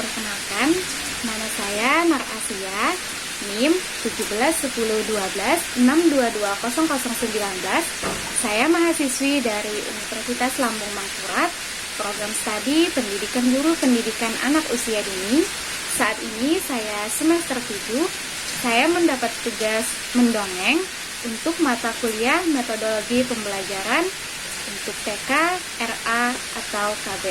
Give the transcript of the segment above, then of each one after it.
Perkenalkan, nama saya Nur Asia, NIM 17101262200019. Saya mahasiswi dari Universitas Lambung Mangkurat, program studi Pendidikan Guru Pendidikan Anak Usia Dini. Saat ini saya semester 7. Saya mendapat tugas mendongeng untuk mata kuliah metodologi pembelajaran untuk TK, RA, atau KB.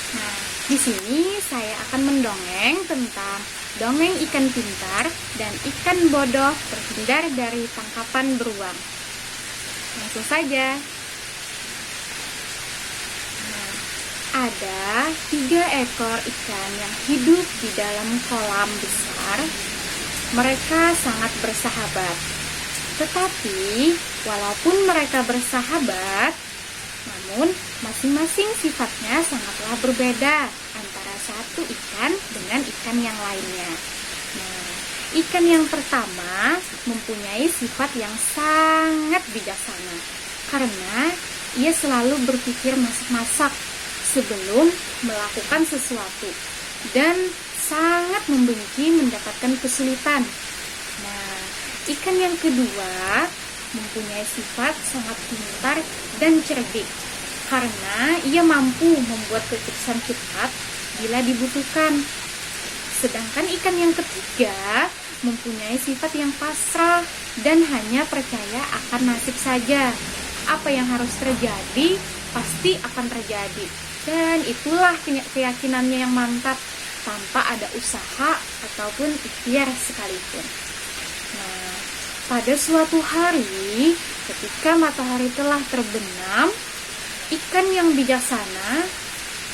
Nah, di sini saya akan mendongeng tentang dongeng ikan pintar dan ikan bodoh terhindar dari tangkapan beruang. Langsung saja. Nah, ada 3 ekor ikan yang hidup di dalam kolam besar. Mereka sangat bersahabat. Tetapi, walaupun mereka bersahabat, namun masing-masing sifatnya sangatlah berbeda antara satu ikan dengan ikan yang lainnya. Nah, ikan yang pertama mempunyai sifat yang sangat bijaksana karena ia selalu berpikir masak-masak sebelum melakukan sesuatu dan sangat membenci mendapatkan kesulitan. Nah, ikan yang kedua mempunyai sifat sangat pintar dan cerdik karena ia mampu membuat keputusan cepat bila dibutuhkan. Sedangkan ikan yang ketiga mempunyai sifat yang pasrah dan hanya percaya akan nasib saja. Apa yang harus terjadi pasti akan terjadi, dan itulah keyakinannya yang mantap tanpa ada usaha ataupun ikhtiar sekalipun. Nah, pada suatu hari, ketika matahari telah terbenam, ikan yang bijaksana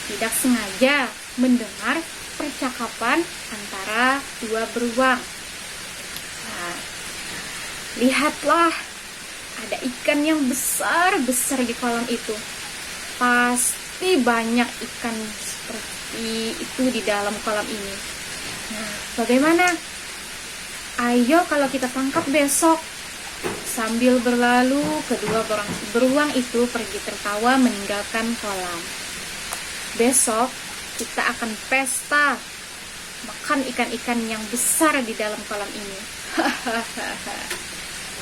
tidak sengaja mendengar percakapan antara 2 beruang. Nah, lihatlah, ada ikan yang besar-besar di kolam itu. Pasti banyak ikan seperti itu di dalam kolam ini. Nah, bagaimana? Ayo kalau kita tangkap besok. Sambil berlalu, kedua beruang itu pergi tertawa meninggalkan kolam. Besok kita akan pesta makan ikan-ikan yang besar di dalam kolam ini.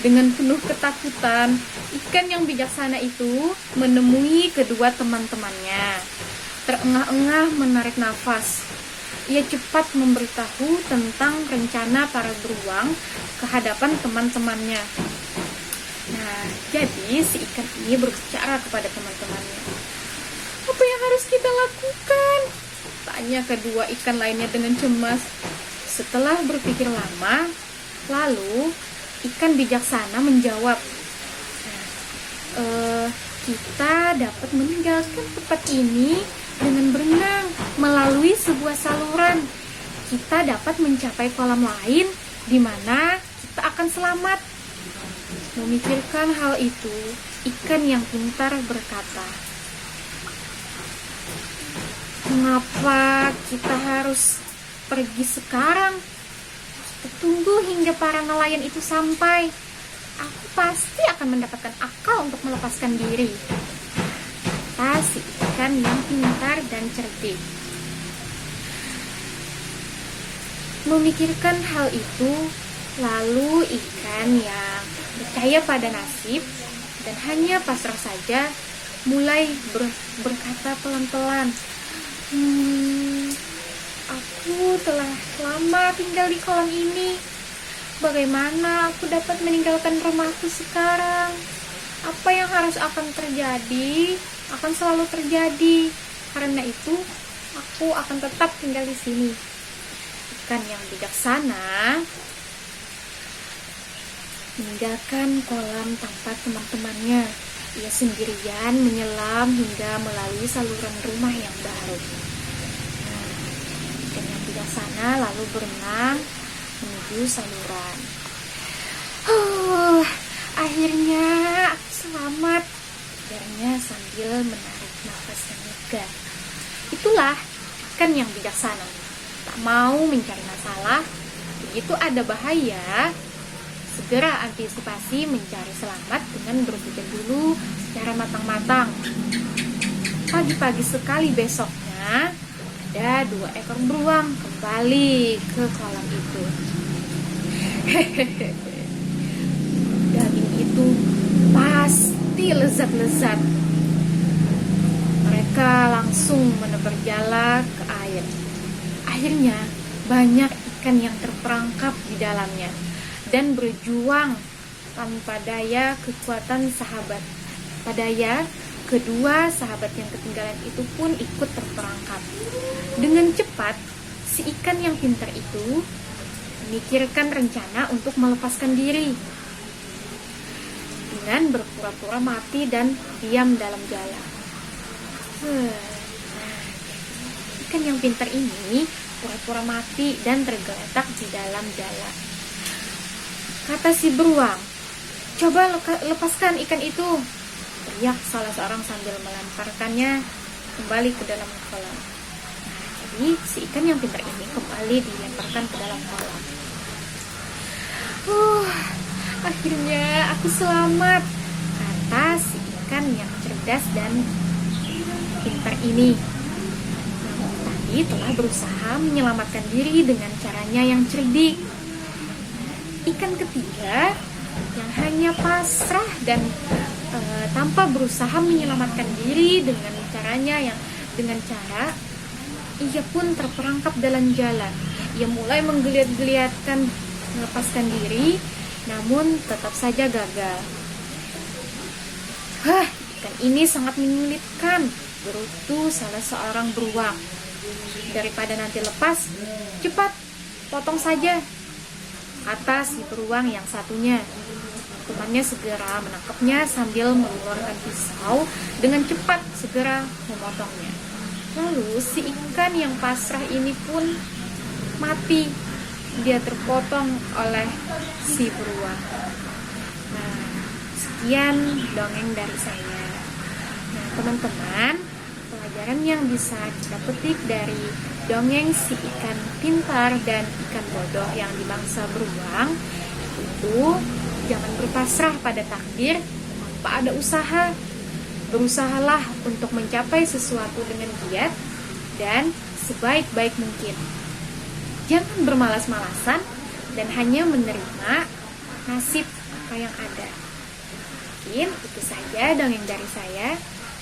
Dengan penuh ketakutan, ikan yang bijaksana itu menemui kedua teman-temannya. Terengah-engah menarik nafas. Ia cepat memberitahu tentang rencana para beruang ke hadapan teman-temannya. Nah, jadi si ikan ini berbicara kepada teman-temannya. Apa yang harus kita lakukan? Tanya kedua ikan lainnya dengan cemas. Setelah berpikir lama, lalu ikan bijaksana menjawab, kita dapat meninggalkan tempat ini dengan berenang melalui sebuah saluran. Kita dapat mencapai kolam lain di mana kita akan selamat. Memikirkan hal itu, ikan yang pintar berkata, "Mengapa kita harus pergi sekarang? Tunggu hingga para nelayan itu sampai. Aku pasti akan mendapatkan akal untuk melepaskan diri." Kata si ikan yang pintar dan cerdik. Memikirkan hal itu, lalu ikan yang percaya pada nasib dan hanya pasrah saja mulai berkata pelan-pelan, "Aku telah lama tinggal di kolam ini. Bagaimana aku dapat meninggalkan rumahku sekarang? Apa yang harus akan terjadi akan selalu terjadi. Karena itu, aku akan tetap tinggal di sini." Ikan yang bijaksana meninggalkan kolam tanpa teman-temannya. Ia sendirian menyelam hingga melalui saluran rumah yang baru. Nah, ikan yang bijaksana lalu berenang menuju saluran. Akhirnya aku selamat, ujarnya sambil menarik nafas yang lega. Itulah ikan yang bijaksana, tak mau mencari masalah. Begitu ada bahaya, segera antisipasi mencari selamat dengan berpikir dulu secara matang-matang. Pagi-pagi sekali besoknya, ada 2 ekor beruang kembali ke kolam itu. Daging itu pasti lezat-lezat. Mereka langsung menebar jala ke air. Akhirnya banyak ikan yang terperangkap di dalamnya dan berjuang tanpa daya kekuatan sahabat. Padahal kedua sahabat yang ketinggalan itu pun ikut terperangkap. Dengan cepat, si ikan yang pintar itu memikirkan rencana untuk melepaskan diri dengan berpura-pura mati dan diam dalam jala. Ikan yang pintar ini pura-pura mati dan tergeletak di dalam jala. Kata si beruang, "Coba lepaskan ikan itu," teriak salah seorang sambil melemparkannya kembali ke dalam kolam. Jadi si ikan yang pintar ini kembali dilemparkan ke dalam kolam. Akhirnya aku selamat, kata si ikan yang cerdas dan pintar ini. Namun tadi telah berusaha menyelamatkan diri dengan caranya yang cerdik. Ikan ketiga yang hanya pasrah dan tanpa berusaha menyelamatkan diri dengan cara ia pun terperangkap dalam jalan. Ia mulai menggeliat-geliatkan melepaskan diri, namun tetap saja gagal. Ikan ini sangat menyulitkan, gerutu salah seorang beruang. Daripada nanti lepas, cepat potong saja, kata si beruang yang satunya. Temannya segera menangkapnya sambil mengeluarkan pisau dengan cepat segera memotongnya. Lalu si ikan yang pasrah ini pun mati. Dia terpotong oleh si beruang. Nah, sekian dongeng dari saya. Nah, teman-teman, pelajaran yang bisa kita petik dari dongeng si ikan pintar dan ikan bodoh yang dimangsa beruang itu, jangan berpasrah pada takdir tanpa ada usaha. Berusahalah untuk mencapai sesuatu dengan giat dan sebaik-baik mungkin. Jangan bermalas-malasan dan hanya menerima nasib apa yang ada. Mungkin itu saja dongeng dari saya.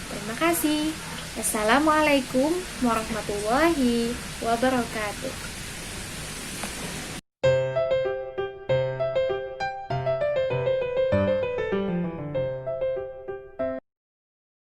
Terima kasih. Assalamualaikum warahmatullahi wabarakatuh.